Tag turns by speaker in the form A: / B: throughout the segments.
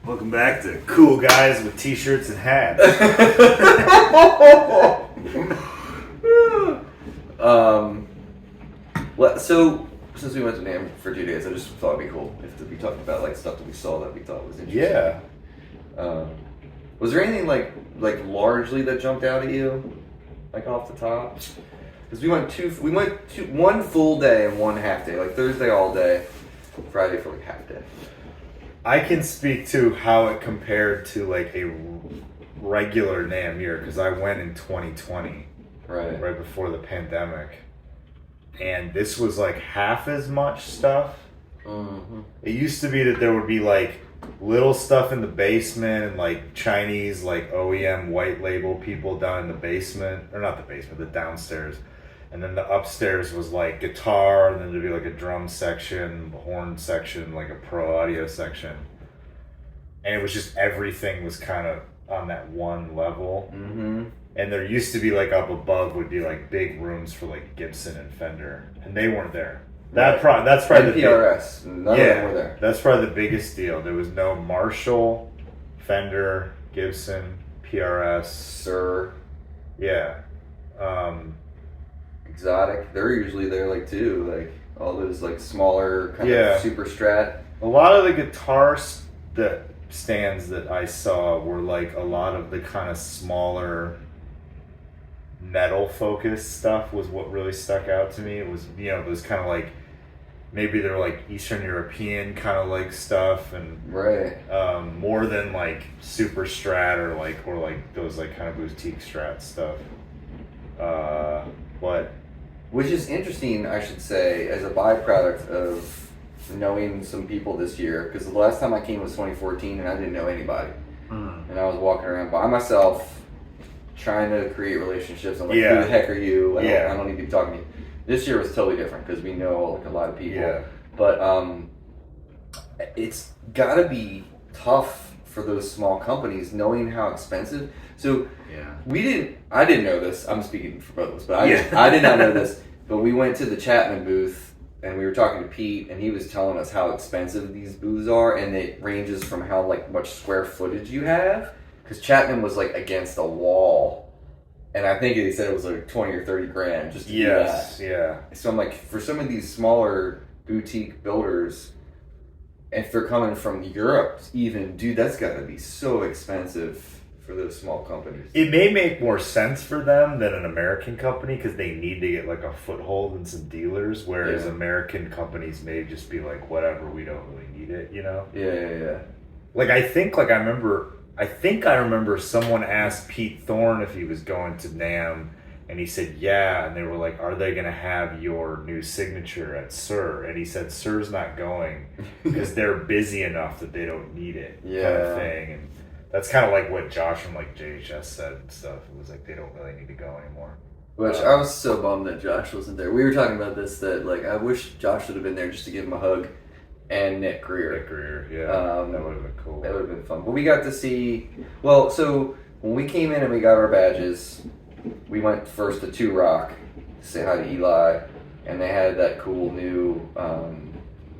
A: Welcome back to Cool Guys with T-shirts and hats.
B: So since we went to NAMM for 2 days, I just thought it'd be cool if we talked about like stuff that we saw that we thought was interesting.
A: Yeah.
B: Was there anything like largely that jumped out at you, like off the top? Because we went one full day and one half day, like Thursday all day, Friday for like half day.
A: I can speak to how it compared to like a regular NAMM year because I went in 2020, right before the pandemic, and this was like half as much stuff.
B: Mm-hmm.
A: It used to be that there would be like little stuff in the basement and like Chinese like OEM white label people down in the basement, or not the basement, the downstairs. And then the upstairs was like guitar, and then there'd be like a drum section, a horn section, like a pro audio section. And it was just everything was kind of on that one level.
B: Mm-hmm.
A: And there used to be like up above would be like big rooms for like Gibson and Fender, and they weren't there. That's probably the
B: PRS. None of them were there.
A: That's probably the biggest deal. There was no Marshall, Fender, Gibson, PRS,
B: Sir.
A: Yeah.
B: Exotic. They're usually there like too, like all those like smaller kind of super strat.
A: A lot of the guitar stands that I saw were like a lot of the kind of smaller metal focused stuff was what really stuck out to me. It was, it was kind of like maybe they're like Eastern European kind of like stuff, and more than like super strat or like those like kind of boutique strat stuff.
B: Which is interesting, I should say, as a byproduct of knowing some people this year, because the last time I came was 2014 and I didn't know anybody. And I was walking around by myself trying to create relationships. I'm like, who the heck are you? I don't need to be talking to you. This year was totally different because we know like a lot of people.
A: Yeah.
B: But it's got to be tough for those small companies knowing how expensive. So I didn't know this. I'm speaking for both of us, but I did not know this. But we went to the Chapman booth and we were talking to Pete, and he was telling us how expensive these booths are, and it ranges from how like much square footage you have. Because Chapman was like against a wall, and I think he said it was like 20 or 30 grand just to do that.
A: Yeah.
B: So I'm like, for some of these smaller boutique builders, if they're coming from Europe, even, dude, that's got to be so expensive for those small companies.
A: It may make more sense for them than an American company because they need to get like a foothold in some dealers, whereas American companies may just be like, whatever, we don't really need it,
B: Yeah.
A: Like I think I remember someone asked Pete Thorne if he was going to NAMM, and he said yeah, and they were like, are they going to have your new signature at Sir? And he said Sir's not going because they're busy enough that they don't need it, kind of thing. And that's kind of like what Josh from like JHS said and stuff. It was like they don't really need to go anymore.
B: Which I was so bummed that Josh wasn't there. We were talking about this, that like I wish Josh would have been there just to give him a hug, and Nick Greer.
A: That would have been cool.
B: That would have been fun. But we got to see. Well, so when we came in and we got our badges, we went first to 2 Rock to say hi to Eli, and they had that cool new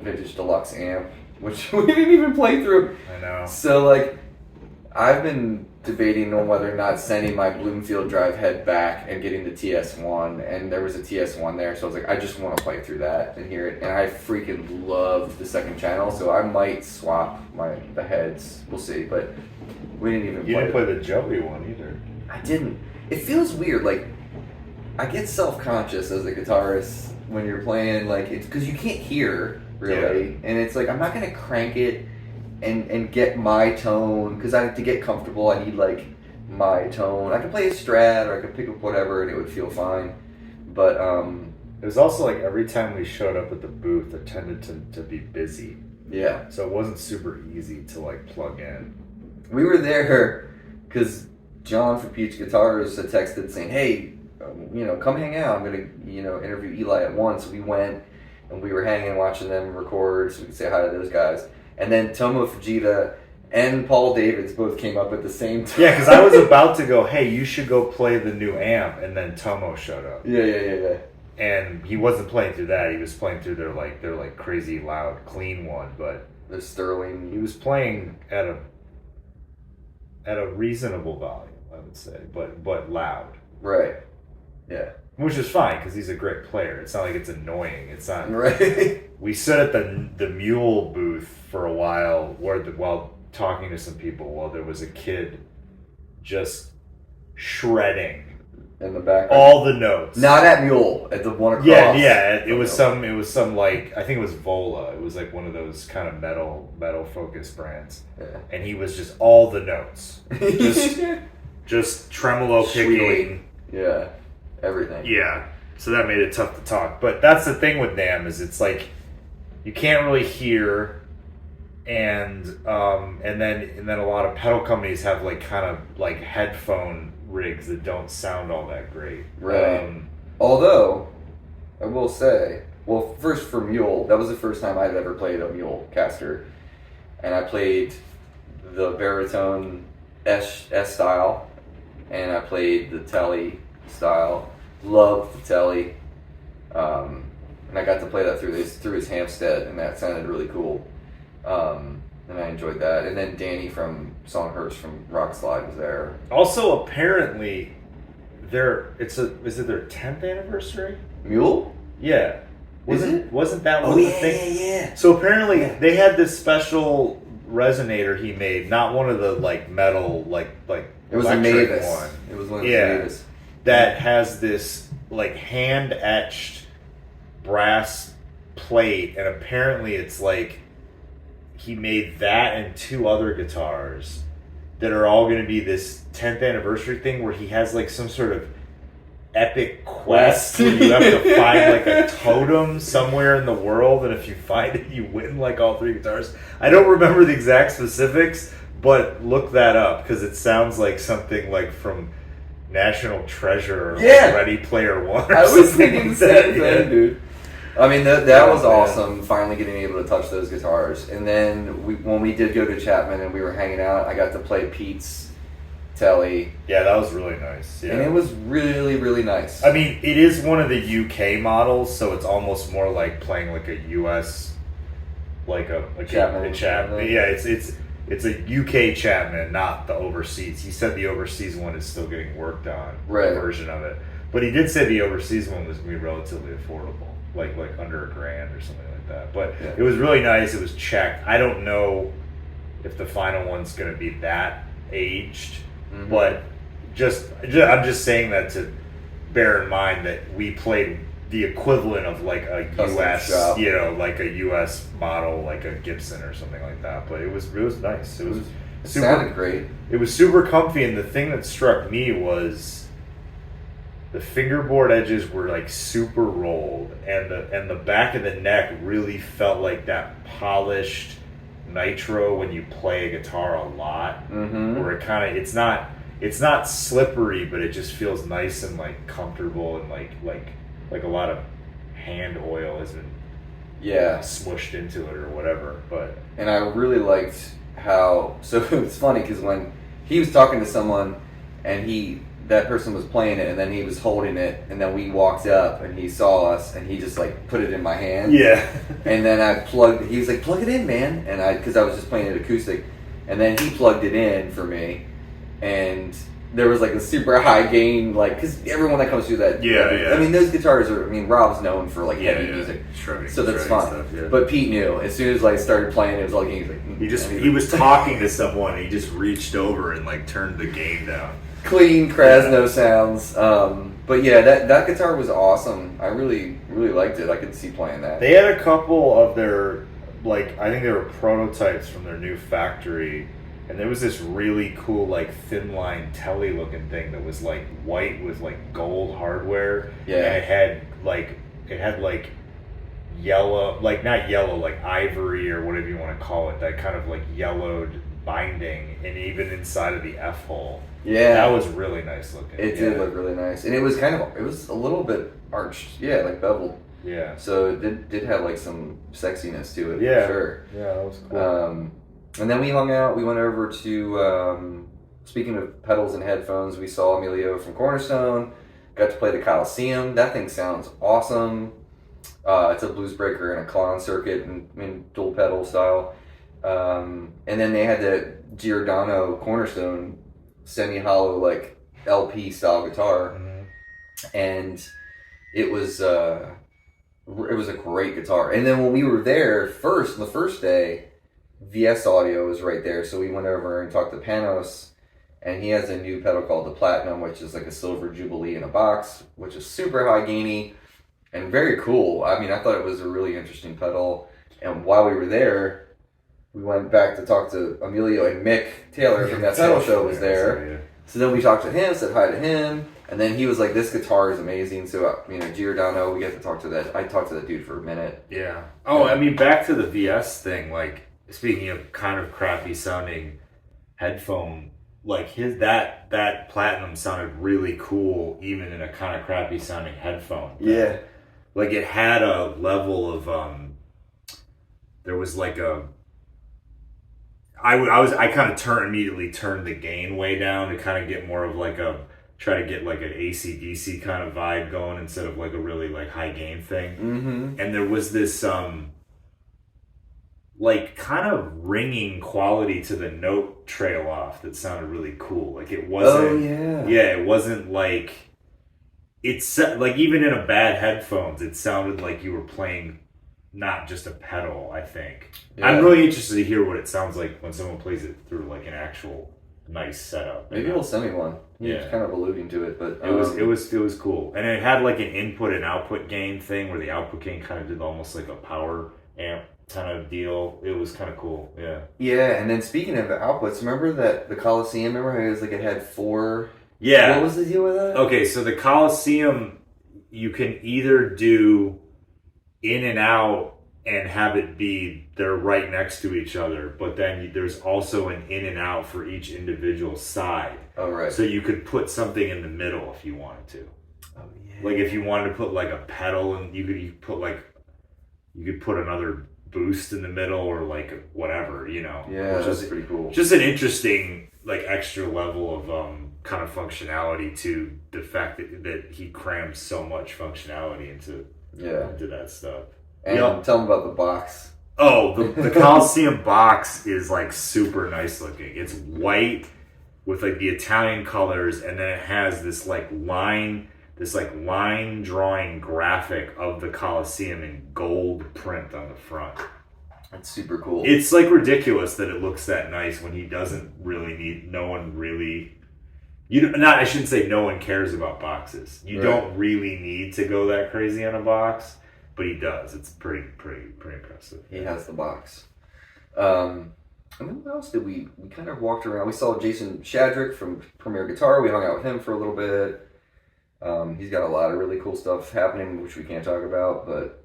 B: vintage deluxe amp, which we didn't even play through.
A: I know.
B: So like, I've been debating on whether or not sending my Bloomfield Drive head back and getting the TS1, and there was a TS1 there, so I was like, I just want to play through that and hear it, and I freaking love the second channel, so I might swap the heads. We'll see, but we didn't even play.
A: You didn't play the Joey one either.
B: I didn't. It feels weird, like, I get self-conscious as a guitarist when you're playing, like, it's because you can't hear, really, and it's like, I'm not going to crank it and get my tone, because to get comfortable I need like my tone. I could play a strat or I could pick up whatever and it would feel fine, but
A: it was also like every time we showed up at the booth it tended to be busy, so it wasn't super easy to like plug in.
B: We were there because John from Peach Guitars had texted saying, hey, come hang out, I'm gonna interview Eli at 1. So we went and we were hanging watching them record so we could say hi to those guys. And then Tomo Fujita and Paul Davids both came up at the same time.
A: Yeah, because I was about to go, hey, you should go play the new amp, and then Tomo showed up.
B: Yeah.
A: And he wasn't playing through that. He was playing through their crazy loud clean one, but
B: the Sterling.
A: He was playing at at a reasonable volume, I would say, but loud.
B: Right. Yeah.
A: Which is fine because he's a great player. It's not like it's annoying. It's not.
B: Right.
A: We sat at the Mule booth for a while, while talking to some people, while there was a kid just shredding
B: in the back.
A: All the notes.
B: Not at Mule, at the one across.
A: Yeah. It was some like, I think it was Vola. It was like one of those kind of metal focused brands. Yeah. And he was just all the notes. Just tremolo picking.
B: Yeah. Everything.
A: Yeah. So that made it tough to talk. But that's the thing with NAMM is it's like you can't really hear, and then a lot of pedal companies have like kind of like headphone rigs that don't sound all that great.
B: Right. Although I will say, well, first for Mule, that was the first time I'd ever played a Mule caster, and I played the baritone S style, and I played the Telly style. Loved the Telly, and I got to play that through his Hampstead, and that sounded really cool. And I enjoyed that. And then Danny from Songhurst from Rock Slide was there.
A: Also, apparently, is it their 10th anniversary?
B: Mule?
A: Yeah. Wasn't that one of the things?
B: Yeah.
A: So apparently they had this special resonator he made, not one of the like metal like
B: it was a
A: electric
B: Mavis
A: one.
B: It was one of the Mavis.
A: That has this like hand etched brass plate, and apparently it's like he made that and 2 other guitars that are all going to be this 10th anniversary thing where he has like some sort of epic quest where you have to find like a totem somewhere in the world, and if you find it you win like all 3 guitars. I don't remember the exact specifics, but look that up because it sounds like something like from National Treasure or like Ready Player One.
B: I was thinking the same thing, dude. I mean, that was awesome, finally getting able to touch those guitars. And then when we did go to Chapman and we were hanging out, I got to play Pete's Telly.
A: Yeah, that was really nice. Yeah.
B: And it was really, really nice.
A: I mean, it is one of the UK models, so it's almost more like playing like a US, like a
B: Chapman.
A: Yeah, it's a UK Chapman, not the overseas. He said the overseas one is still getting worked on,
B: right.
A: The version of it. But he did say the overseas one was going to be relatively affordable, like under $1,000 or something like that. But It was really nice. It was checked. I don't know if the final one's going to be that aged, but I'm just saying that to bear in mind that we played the equivalent of like a US shop. Like a US model, like a Gibson or something like that. But it was nice. It
B: sounded great.
A: It was super comfy, and the thing that struck me was the fingerboard edges were like super rolled, and the back of the neck really felt like that polished nitro when you play a guitar a lot. Where it kind of it's not slippery, but it just feels nice and like comfortable, and like a lot of hand oil has been smushed into it or whatever.
B: And I really liked how, so it's funny because when he was talking to someone and that person was playing it, and then he was holding it, and then we walked up and he saw us and he just like put it in my hand.
A: Yeah.
B: And then he was like, plug it in, man. And because I was just playing it acoustic, and then he plugged it in for me, and there was like a super high gain, like, because everyone that comes through that, I mean, those guitars are, I mean, Rob's known for like heavy music, so that's fine. Stuff, But Pete knew as soon as like started playing, it was like
A: he was talking to someone, and he just reached over and like turned the gain down.
B: Clean Krasno sounds, but yeah, that guitar was awesome. I really, really liked it. I could see playing that.
A: They had a couple of their, like, I think they were prototypes from their new factory. And there was this really cool, like, thin line telly looking thing that was like white with like gold hardware.
B: Yeah.
A: And it had like yellow, like not yellow, like ivory or whatever you want to call it, that kind of like yellowed binding, and even inside of the F hole.
B: Yeah.
A: That was really nice looking.
B: It did look really nice. And it was a little bit arched. Yeah, like beveled.
A: Yeah.
B: So it did have like some sexiness to it,
A: for
B: sure.
A: Yeah, that was cool.
B: And then we hung out. We went over to, speaking of pedals and headphones, we saw Emilio from Cornerstone. Got to play the Coliseum. That thing sounds awesome. It's a blues breaker and a clown circuit in dual pedal style. And then they had the Giordano Cornerstone semi-hollow like LP style guitar, and it was a great guitar. And then when we were there the first day, VS Audio was right there, so we went over and talked to Panos, and he has a new pedal called the Platinum, which is like a silver jubilee in a box, which is super high gainy and very cool. I mean, I thought it was a really interesting pedal. And while we were there, we went back to talk to Emilio, and Mick Taylor from that pedal show was there. So then we talked to him, said hi to him, and then he was like, "This guitar is amazing." So Giordano, we get to talk to that. I talked to that dude for a minute.
A: Yeah. Oh, I mean, back to the VS thing. Like, speaking of kind of crappy sounding headphone, like that Platinum sounded really cool, even in a kind of crappy sounding headphone.
B: Yeah.
A: Like, it had a level of there was like a. I kind of immediately turned the gain way down to kind of get more of like try to get like an AC/DC kind of vibe going instead of like a really like high gain thing.
B: Mm-hmm.
A: And there was this like kind of ringing quality to the note trail off that sounded really cool. Like it wasn't, it wasn't like it's like even in a bad headphones, it sounded like you were playing not just a pedal. I think I'm really interested to hear what it sounds like when someone plays it through like an actual nice setup.
B: Maybe we'll send me one. He was kind of alluding to it, but
A: it was cool, and it had like an input and output gain thing where the output gain kind of did almost like a power amp kind of deal. It was kind of cool.
B: Yeah, and then speaking of outputs, remember that the Coliseum? Remember how it was like it had 4?
A: Yeah.
B: What was the deal with that?
A: Okay, so the Coliseum, you can either do in and out and have it be they're right next to each other, but then there's also an in and out for each individual side.
B: Oh, right.
A: So you could put something in the middle if you wanted to.
B: Oh, yeah.
A: Like if you wanted to put like a pedal, and you could put another boost in the middle or like whatever,
B: Yeah, that's pretty cool.
A: Just an interesting like extra level of kind of functionality to the fact that he crams so much functionality into that stuff.
B: And tell them about the box.
A: Oh, the Coliseum box is like super nice looking. It's white with like the Italian colors, and then it has this line drawing graphic of the Coliseum in gold print on the front.
B: That's super cool.
A: It's like ridiculous that it looks that nice when he doesn't really need. No one really. I shouldn't say no one cares about boxes. You don't really need to go that crazy on a box. But he does. It's pretty impressive.
B: He has the box. And then what else did we kind of walked around. We saw Jason Shadrick from Premier Guitar. We hung out with him for a little bit. He's got a lot of really cool stuff happening, which we can't talk about. But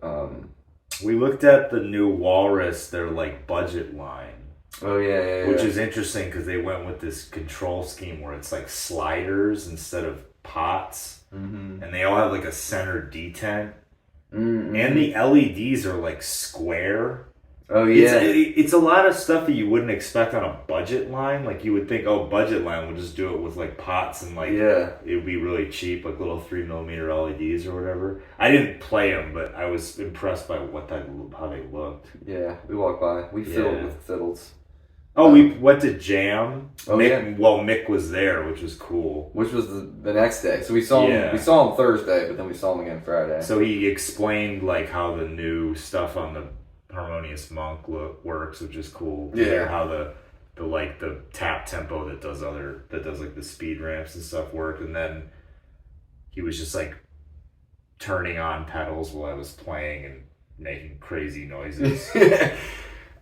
A: we looked at the new Walrus, their like budget line.
B: Oh yeah.
A: Which is interesting because they went with this control scheme where it's like sliders instead of pots, and they all have like a center detent.
B: Mm-hmm.
A: And the LEDs are like square.
B: Oh yeah,
A: it's a lot of stuff that you wouldn't expect on a budget line. Like you would think, budget line would just do it with like pots and like it would be really cheap, like little 3mm LEDs or whatever. I didn't play them, but I was impressed by how they looked.
B: Yeah, we walked by. We filled with fiddles.
A: Oh, we went to Jam.
B: Oh,
A: Mick was there, which was cool.
B: Which was the next day. So we saw him. We saw him Thursday, but then we saw him again Friday.
A: So he explained like how the new stuff on the Harmonious Monk works, which is cool.
B: Yeah.
A: How the tap tempo that does like the speed ramps and stuff work, and then he was just like turning on pedals while I was playing and making crazy noises.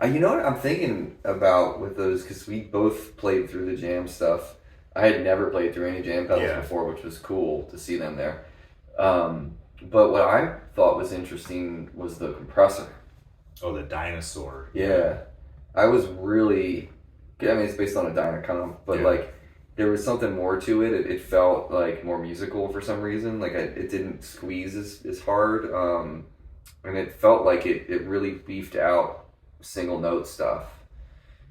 B: You know what I'm thinking about with those, because we both played through the Jam stuff. I had never played through any Jam pedals before, which was cool to see them there. But what I thought was interesting was the compressor.
A: Oh, the Dinosaur.
B: Yeah. I was really... I mean, it's based on a Dynacomp, but like there was something more to it. It felt like more musical for some reason. Like it didn't squeeze as hard. And it felt like it really beefed out single note stuff,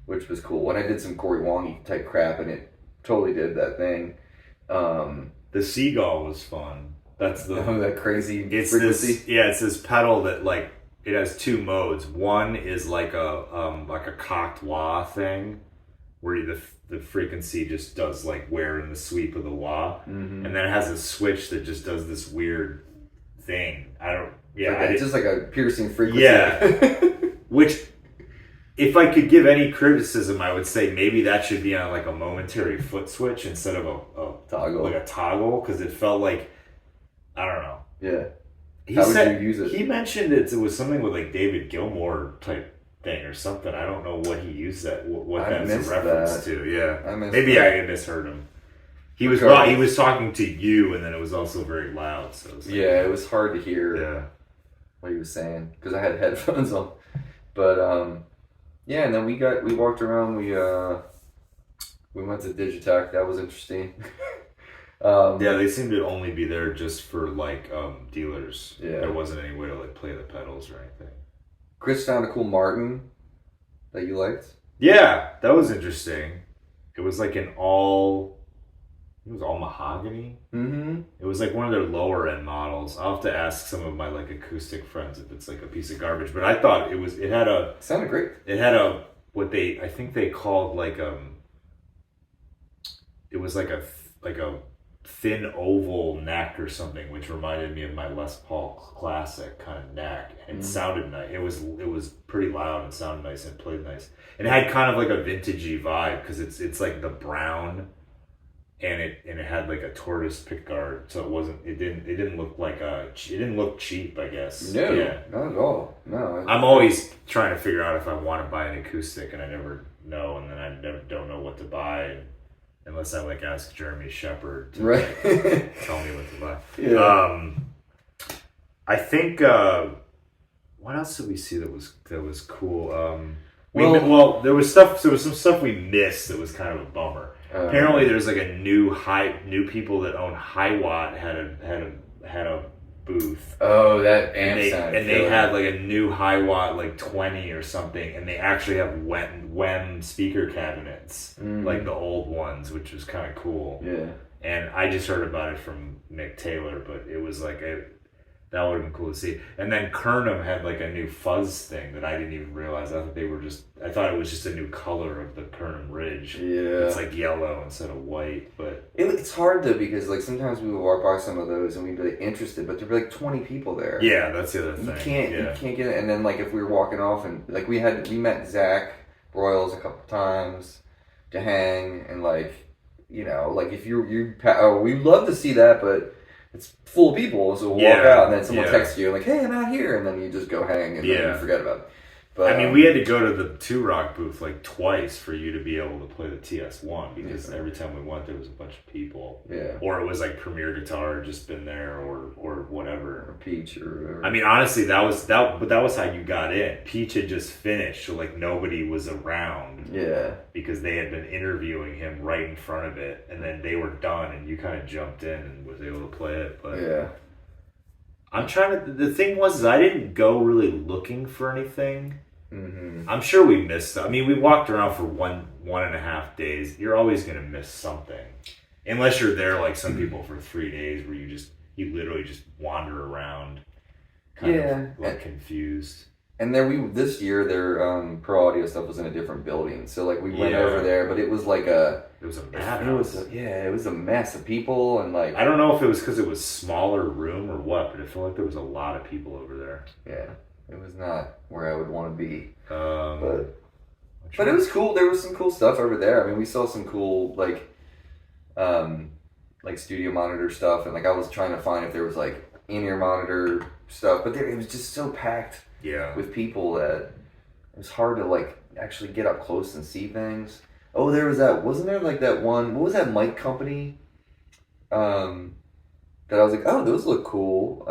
B: which was cool. And I did some Corey Wongy type crap, and it totally did that thing.
A: The Seagull was fun. That's that
B: crazy frequency.
A: It's this pedal that like it has two modes. One is like a cocked wah thing, where the frequency just does like where in the sweep of the wah, and then it has a switch that just does this weird thing.
B: It's just like a piercing frequency.
A: Yeah, which. If I could give any criticism, I would say maybe that should be on like a momentary foot switch instead of a
B: toggle,
A: like a toggle, because it felt like, I don't know.
B: Yeah. How would you use it?
A: He mentioned it was something with like David Gilmour type thing or something. I don't know what he used what that's a reference to. Yeah, maybe I misheard him. He was he was talking to you, and then it was also very loud. So
B: it was hard to hear. What he was saying because I had headphones on, but yeah, and then we walked around. We went to Digitech. That was interesting.
A: They seemed to only be there just for like dealers.
B: Yeah,
A: there wasn't any way to like play the pedals or anything.
B: Chris found a cool Martin that you liked.
A: Yeah, that was interesting. It was like it was all mahogany. Mm-hmm. It was like one of their lower end models. I'll have to ask some of my like acoustic friends if it's like a piece of garbage. But I thought it
B: sounded great.
A: It had I think they called like it was like a thin oval neck or something, which reminded me of my Les Paul Classic kind of neck. And it sounded nice. It was pretty loud and sounded nice and played nice. And it had kind of like a vintagey vibe because it's like the brown. And it had like a tortoise pickguard, so it didn't look cheap, I guess.
B: No, not at all. No,
A: I'm always trying to figure out if I want to buy an acoustic, and I never know, and then I don't know what to buy unless I like ask Jeremy Shepard to like, tell me what to buy. Yeah. I think what else did we see that was cool? There was some stuff we missed that was kind of a bummer. Apparently, there's like a new people that own High Watt had a booth.
B: Oh, that amp sound.
A: And they had like a new High Watt like 20 or something, and they actually have WEM speaker cabinets, like the old ones, which was kind of cool.
B: Yeah.
A: And I just heard about it from Mick Taylor, but it was like that would have been cool to see. And then Kernum had like a new fuzz thing that I didn't even realize. I thought it was just a new color of the Kernum Ridge.
B: Yeah.
A: It's like yellow instead of white, but
B: it's hard though because like sometimes we would walk by some of those and we'd be like interested, but there'd be like 20 people there.
A: Yeah, that's the other thing.
B: You can't get it. And then like if we were walking off and like we met Zach Broyles a couple times to hang and like like if we'd love to see that, but it's full of people, so we'll walk out and then someone texts you like, "Hey, I'm out here," and then you just go hang and then you forget about it. But
A: I mean, we had to go to the 2 Rock booth like twice for you to be able to play the TS1 because every time we went there was a bunch of people.
B: Yeah.
A: Or it was like Premier Guitar had just been there or whatever.
B: Or Peach or whatever.
A: I mean, honestly, that was how you got in. Peach had just finished, so like nobody was around.
B: Yeah.
A: Because they had been interviewing him right in front of it, and then they were done, and you kind of jumped in and was able to play it. But
B: yeah.
A: The thing was, I didn't go really looking for anything.
B: Mm-hmm.
A: I'm sure we missed. I mean, we walked around for 1.5 days. You're always gonna miss something, unless you're there like some people for 3 days, where you literally just wander around, kind of like confused.
B: And then this year their pro audio stuff was in a different building, so like we went over there, but it was like it was a madhouse. It was a mess of people and like
A: I don't know if it was because it was smaller room or what, but it felt like there was a lot of people over there.
B: Yeah, it was not where I would want to be.
A: But
B: it was cool. There was some cool stuff over there. I mean, we saw some cool like studio monitor stuff, and like I was trying to find if there was like in-ear monitor stuff, but it was just so packed.
A: Yeah.
B: With people that it was hard to like actually get up close and see things. Oh, there was wasn't there like that one, what was that mic company? That I was like, oh, those look cool.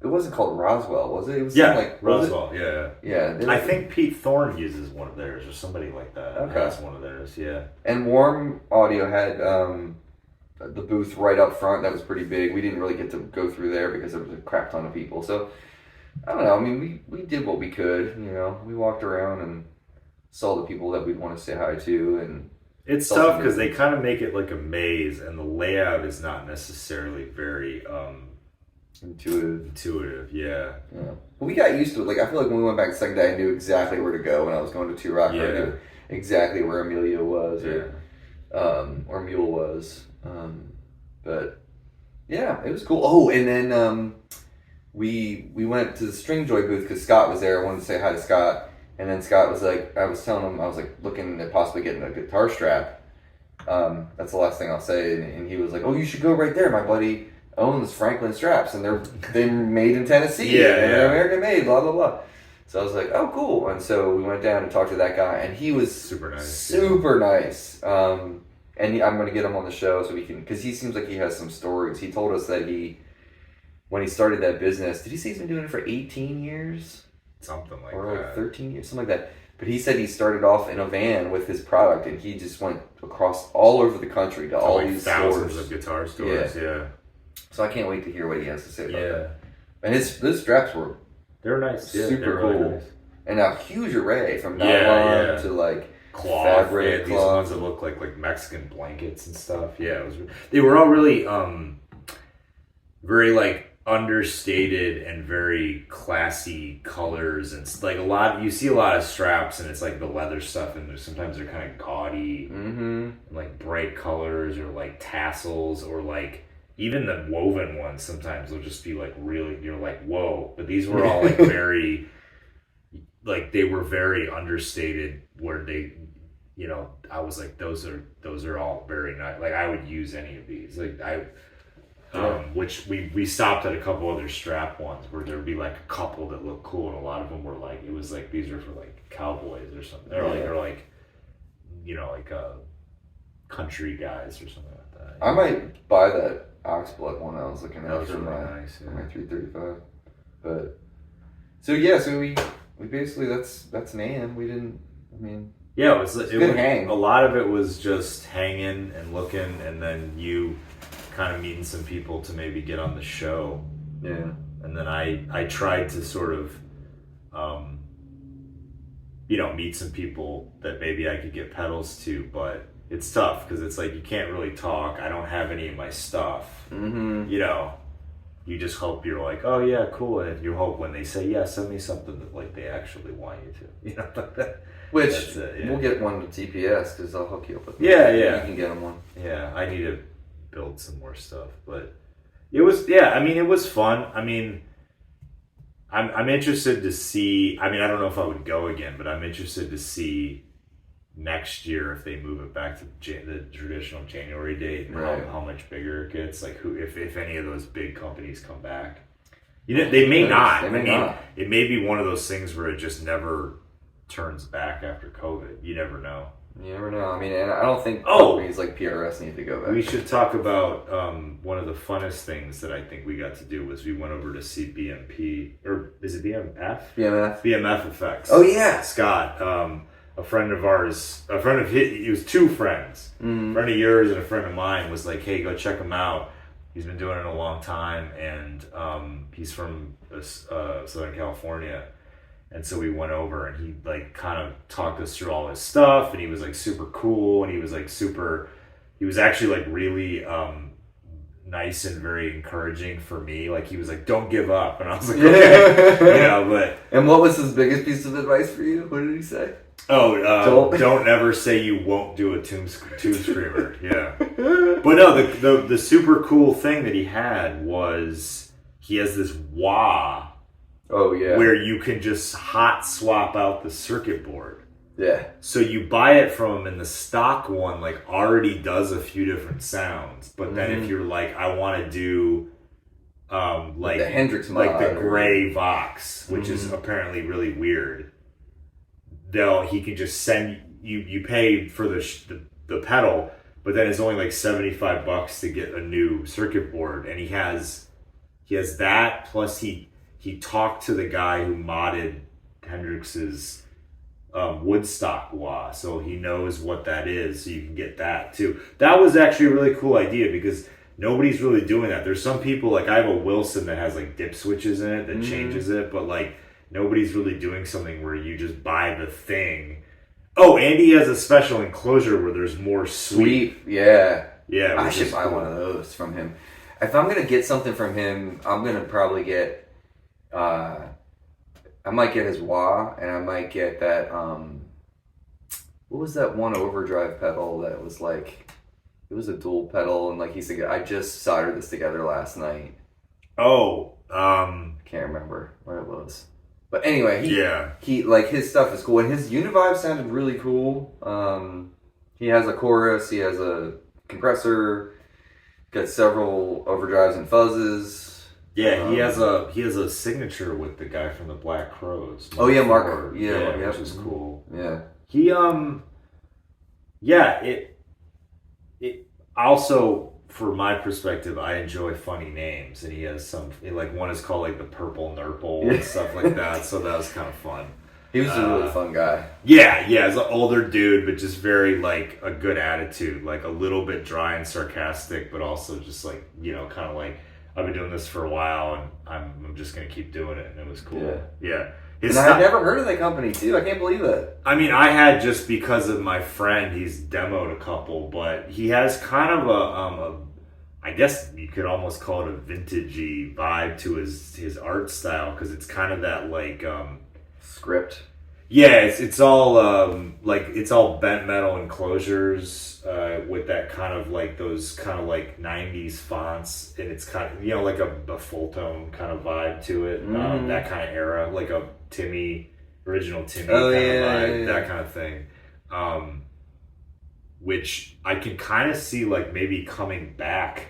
B: It wasn't called Roswell, was it? It was like
A: Roswell, yeah.
B: Yeah.
A: I think Pete Thorne uses one of theirs or somebody like that.
B: Okay.
A: Has one of theirs, yeah.
B: And Warm Audio had the booth right up front that was pretty big. We didn't really get to go through there because there was a crap ton of people. So I don't know. I mean, we did what we could. We walked around and saw the people that we'd want to say hi to, and
A: it's tough because they kind of make it like a maze, and the layout is not necessarily very
B: intuitive.
A: Yeah.
B: we got used to it. Like, I feel like when we went back the second day, I knew exactly where to go when I was going to Two Rock. I knew exactly where Amelia was or Mule was. But yeah, it was cool. Oh, and then we went to the String Joy booth because Scott was there. I wanted to say hi to Scott. And then Scott was like, I was telling him, I was like looking at possibly getting a guitar strap. That's the last thing I'll say. And he was like, oh, you should go right there. My buddy owns Franklin straps and they're made in Tennessee. They're American made, blah, blah, blah. So I was like, oh, cool. And so we went down and talked to that guy, and he was super nice. And I'm going to get him on the show so we can, because he seems like he has some stories. He told us that when he started that business, did he say he's been doing it for 18 years?
A: Something like
B: or
A: that.
B: Or 13 years, something like that. But he said he started off in a van with his product, and he just went across all over the country to all these
A: thousands
B: stores.
A: Of guitar stores, yeah.
B: So I can't wait to hear what he has to say about that. And those straps were
A: nice.
B: Super cool. Really nice. And a huge array from nylon to like
A: cloth.
B: Fabric,
A: these ones that look like Mexican blankets and stuff. Yeah, they were all really very like understated and very classy colors, and like you see a lot of straps and it's like the leather stuff, and sometimes they're kind of gaudy and like bright colors or like tassels, or like even the woven ones sometimes will just be like really, you're like, whoa. But these were all like very like, they were very understated, where they, I was like, those are all very nice. Like, I would use any of these. Like which we stopped at a couple other strap ones where there'd be like a couple that looked cool, and a lot of them were like, it was like, these are for like cowboys or something. They're like country guys or something like that.
B: I might buy that Oxblood one I was looking at for
A: really
B: my
A: nice,
B: my 335. But so we basically that's NAMM. We didn't. I mean.
A: Yeah, it was
B: hang.
A: A lot of it was just hanging and looking, and then you kind of meeting some people to maybe get on the show.
B: Yeah.
A: And then I tried to sort of, meet some people that maybe I could get pedals to, but it's tough because it's like you can't really talk. I don't have any of my stuff.
B: Mm-hmm.
A: You just hope you're like, oh yeah, cool, and you hope when they say, yeah, send me something that like they actually want you to, like that.
B: Which we'll get one to TPS because I'll hook you up with them.
A: Yeah.
B: You can get them one.
A: Yeah, I need to build some more stuff, but it was, it was fun. I mean, I'm interested to see, I don't know if I would go again, but I'm interested to see next year if they move it back to the traditional January date, and how much bigger it gets, like if any of those big companies come back. They may not. It may be one of those things where it just never turns back after COVID. You never know.
B: You never know. And I don't think companies like PRS need to go back.
A: We should talk about one of the funnest things that I think we got to do was we went over to see BMP, or is it BMF? BMF Effects.
B: Oh yeah,
A: Scott, a friend of ours, a friend of his. He was two friends. A friend of yours and a friend of mine was like, "Hey, go check him out. He's been doing it a long time, and he's from Southern California." And so we went over, and he like kind of talked us through all his stuff, and he was like super cool, and he was actually like really nice and very encouraging for me. Like, he was like, don't give up, and I was like, okay. But
B: and what was his biggest piece of advice for you? What did he say?
A: Don't ever say you won't do a Tomb Screamer. Yeah. But no, the super cool thing that he had was he has this wah.
B: Oh yeah.
A: Where you can just hot swap out the circuit board.
B: Yeah.
A: So you buy it from him, and the stock one like already does a few different sounds. But then if you're like, I want to do like
B: the Hendrix mod,
A: like the gray Vox, which is apparently really weird. He can just send you pay for the pedal, but then it's only like $75 to get a new circuit board, and he has that, plus he talked to the guy who modded Hendrix's Woodstock wah, so he knows what that is, so you can get that too. That was actually a really cool idea because nobody's really doing that. There's some people, like I have a Wilson that has like dip switches in it that changes it, but like nobody's really doing something where you just buy the thing. Oh, and he has a special enclosure where there's more sweep.
B: Yeah.
A: I
B: should buy one of those from him. If I'm gonna get something from him, I'm gonna probably get I might get his wah, and I might get that. What was that one overdrive pedal that was like? It was a dual pedal, and like he said, I just soldered this together last night.
A: Oh,
B: Can't remember what it was. But anyway,
A: yeah.
B: He like his stuff is cool, and his Univibe sounded really cool. He has a chorus, he has a compressor, got several overdrives and fuzzes.
A: Yeah, he has a signature with the guy from the Black Crowes.
B: Oh yeah, Mark.
A: Ford.
B: Yeah,
A: which is cool.
B: Yeah.
A: He yeah, it also, for my perspective, I enjoy funny names, and he has some, like one is called like the Purple Nurple and stuff like that, so that was kind of fun.
B: He was a really fun guy.
A: Yeah, he's an older dude, but just very like a good attitude, like a little bit dry and sarcastic, but also just like, you know, kind of like, I've been doing this for a while, and I'm just gonna keep doing it, and it was cool. Yeah.
B: And I've never heard of that company too. I can't believe it.
A: I mean, I had just because of my friend. He's demoed a couple, but he has kind of a I guess you could almost call it a vintagey vibe to his art style, because it's kind of that like
B: script.
A: Yeah, it's all like it's all bent metal enclosures with that kind of like those kind of like 90s fonts, and it's kind of, you know, like a full tone kind of vibe to it. That kind of era, like a original Timmy kind of vibe, that kind of thing. Which I can kind of see like maybe coming back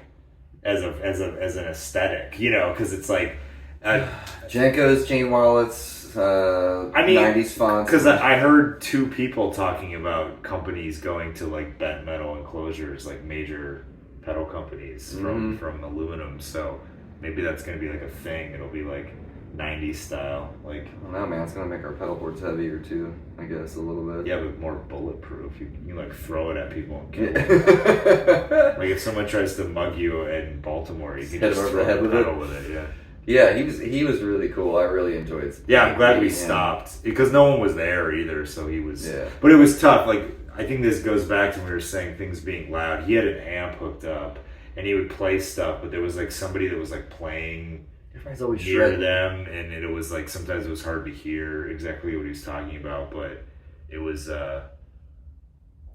A: as an aesthetic, you know, because it's like
B: Jenkos, chain wallets,
A: I mean,
B: 90s fonts.
A: Because I heard two people talking about companies going to like bent metal enclosures, like major pedal companies from aluminum. So maybe that's going to be like a thing. It'll be like 90s style. Like,
B: I don't know, man. It's going to make our pedal boards heavier too, I guess, a little bit.
A: Yeah, but more bulletproof. You can like throw it at people and kill them. Like if someone tries to mug you in Baltimore, you can just throw the pedal with it. Yeah.
B: Yeah, he was really cool. I really enjoyed it.
A: Yeah, I'm glad we stopped, because no one was there either, so he was...
B: Yeah.
A: But it was tough. Like, I think this goes back to when we were saying things being loud. He had an amp hooked up, and he would play stuff, but there was like somebody that was like playing
B: Everybody's always
A: near
B: shredding
A: them, and it was like sometimes it was hard to hear exactly what he was talking about, but it was... yeah,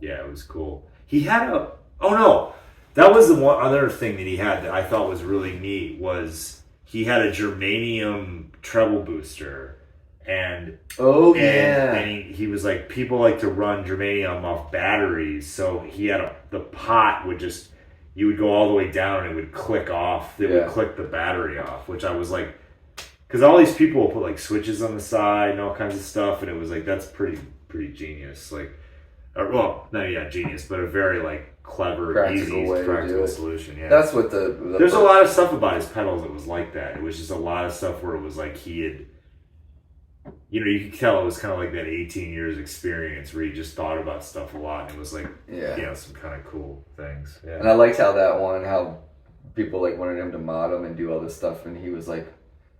A: it was cool. He had a... Oh, no! That was the one other thing that he had that I thought was really neat was... He had a germanium treble booster, and he was like, people like to run germanium off batteries, so he had the pot would just, you would go all the way down and it would click off. It would click the battery off, which I was like, because all these people will put like switches on the side and all kinds of stuff, and it was like, that's pretty genius. Like, well, not genius, but a very like clever, practical solution. Yeah,
B: that's what the
A: there's a lot of stuff about his pedals that was like that. It was just a lot of stuff where it was like he had, you know, you could tell it was kind of like that 18 years experience where he just thought about stuff a lot, and it was like, you know, some kind of cool things. Yeah.
B: And I liked how people like wanted him to mod them and do all this stuff, and he was like,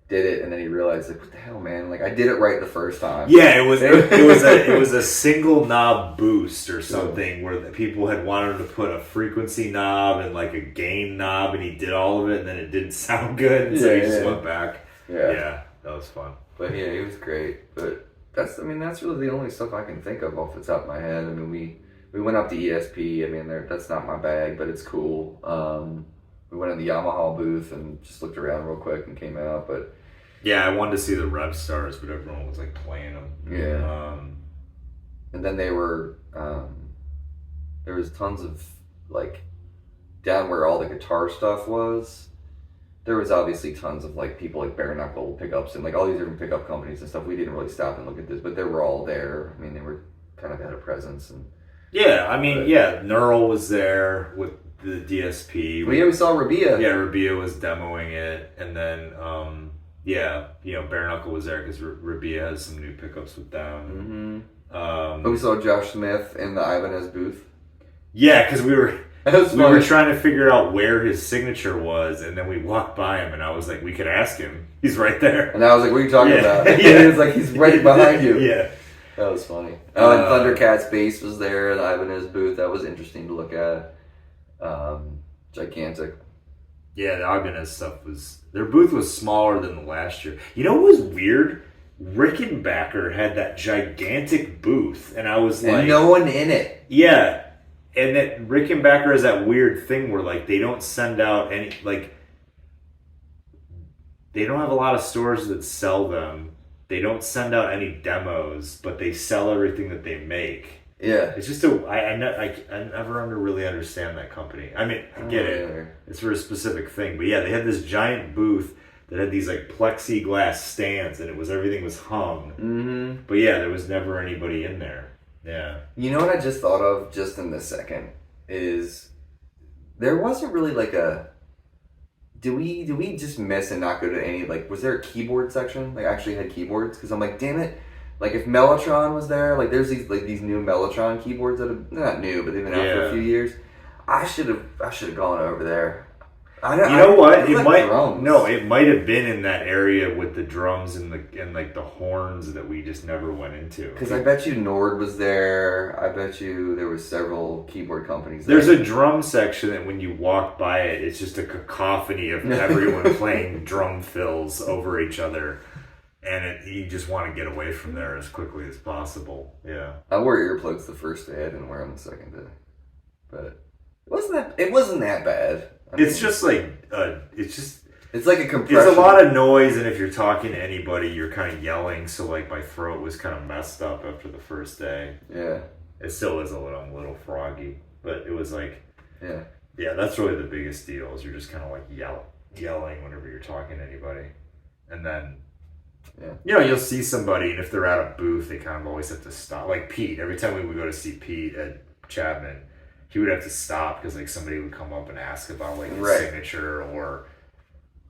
B: did it, and then he realized, like, what the hell, man? Like, I did it right the first time.
A: Yeah, it was a single knob boost or something where the people had wanted him to put a frequency knob and like a gain knob, and he did all of it, and then it didn't sound good, and so he just went back. Yeah, that was fun.
B: But yeah, it was great. But that's really the only stuff I can think of off the top of my head. I mean, we went up to ESP. I mean, that's not my bag, but it's cool. We went in the Yamaha booth and just looked around real quick and came out, but...
A: Yeah, I wanted to see the Rev Stars, but everyone was like playing them.
B: Yeah. And then they were... there was tons of, like, down where all the guitar stuff was, there was obviously tons of, like, people like bare knuckle pickups and, like, all these different pickup companies and stuff. We didn't really stop and look at this, but they were all there. I mean, they were kind of had a presence. And
A: yeah, I mean, Neural was there with the DSP.
B: We saw Rabia.
A: Yeah, Rabia was demoing it, and then bare knuckle was there because Rabia has some new pickups with them.
B: But we saw Josh Smith in the Ibanez booth.
A: Yeah, because we were trying to figure out where his signature was, and then we walked by him, and I was like, we could ask him. He's right there.
B: And I was like, what are you talking about? He was like, he's right behind you.
A: Yeah.
B: That was funny. Oh, and Thundercat's bass was there at the Ibanez booth. That was interesting to look at. Gigantic.
A: Yeah, the Ibanez stuff their booth was smaller than the last year. You know what was weird? Rickenbacker had that gigantic booth, and I was
B: and
A: like,
B: no
A: had that gigantic booth, and I was
B: and
A: like,
B: no one in it.
A: yeah. And that Rickenbacker has that weird thing where like they don't send out any like they don't have a lot of stores that sell them. They don't send out any demos, but they sell everything that they make.
B: Yeah.
A: It's just I never really understand that company. I mean, I get it. It's for a specific thing. But yeah, they had this giant booth that had these like plexiglass stands, and everything was hung.
B: Mm-hmm.
A: But yeah, there was never anybody in there. Yeah.
B: You know what I just thought of just in this second is there wasn't really like a. Did we just miss and not go to any, like, was there a keyboard section? Like, actually had keyboards? Because I'm like, damn it. Like, if Mellotron was there, like, there's these new Mellotron keyboards that are not new, but they've been out for a few years. I should have gone over there.
A: You know what? It might have been in that area with the drums and like the horns that we just never went into.
B: Because I bet you Nord was there. I bet you there were several keyboard companies there.
A: There's a drum section that when you walk by it, it's just a cacophony of everyone playing drum fills over each other. And you just want to get away from there as quickly as possible. Yeah.
B: I wore earplugs the first day. I didn't wear them the second day. But it wasn't that bad.
A: It's just like
B: it's like a compression.
A: It's a lot of noise, and if you're talking to anybody, you're kind of yelling. So like my throat was kind of messed up after the first day.
B: Yeah,
A: it still is a little froggy, but it was like
B: yeah.
A: That's really the biggest deal. Is you're just kind of like yelling whenever you're talking to anybody, and then you'll see somebody, and if they're at a booth, they kind of always have to stop. Like Pete, every time we would go to see Pete at Chapman, he would have to stop because like somebody would come up and ask about like his signature, or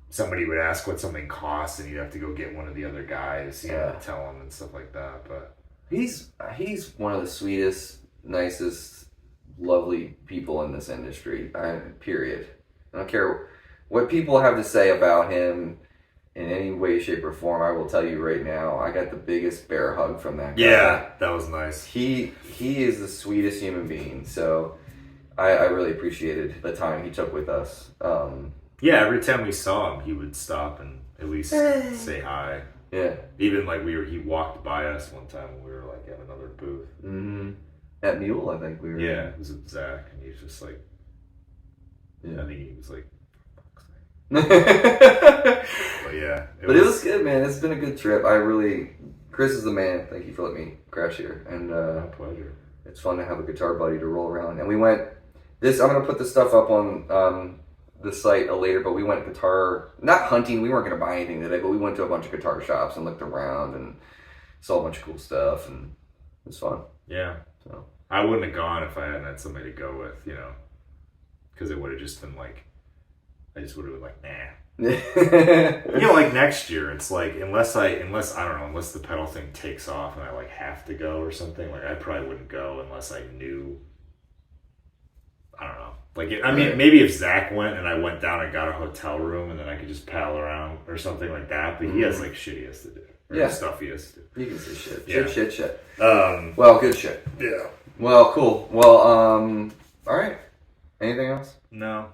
A: somebody would ask what something costs, and you'd have to go get one of the other guys, to tell him and stuff like that. But
B: he's one of the sweetest, nicest, lovely people in this industry. Period. I don't care what people have to say about him in any way, shape, or form. I will tell you right now, I got the biggest bear hug from that guy.
A: Yeah, that was nice.
B: He is the sweetest human being. So I really appreciated the time he took with us.
A: Every time we saw him, he would stop and at least say hi.
B: Yeah.
A: Even like he walked by us one time when we were like at another booth.
B: Mm-hmm. At Mule, I think we were.
A: Yeah, it was with Zach, and he's just like, I think he was like, but yeah.
B: It was good, man. It's been a good trip. Chris is the man. Thank you for letting me crash here. And
A: my pleasure.
B: It's fun to have a guitar buddy to roll around. And we went. I'm gonna put this stuff up on the site later. But we went not hunting. We weren't gonna buy anything today, but we went to a bunch of guitar shops and looked around and saw a bunch of cool stuff, and it was fun.
A: Yeah.
B: So
A: I wouldn't have gone if I hadn't had somebody to go with, because it would have just been like, I just would have been like, nah. Like next year, it's like unless I don't know, unless the pedal thing takes off and I like have to go or something, like I probably wouldn't go unless I knew. I don't know. Like, maybe if Zach went and I went down and got a hotel room and then I could just paddle around or something like that. But he has like shit he has to do. Or stuff he has to do.
B: You can say shit.
A: Yeah.
B: Shit.
A: Well,
B: good shit.
A: Yeah.
B: Well, cool. Well, all right. Anything else?
A: No.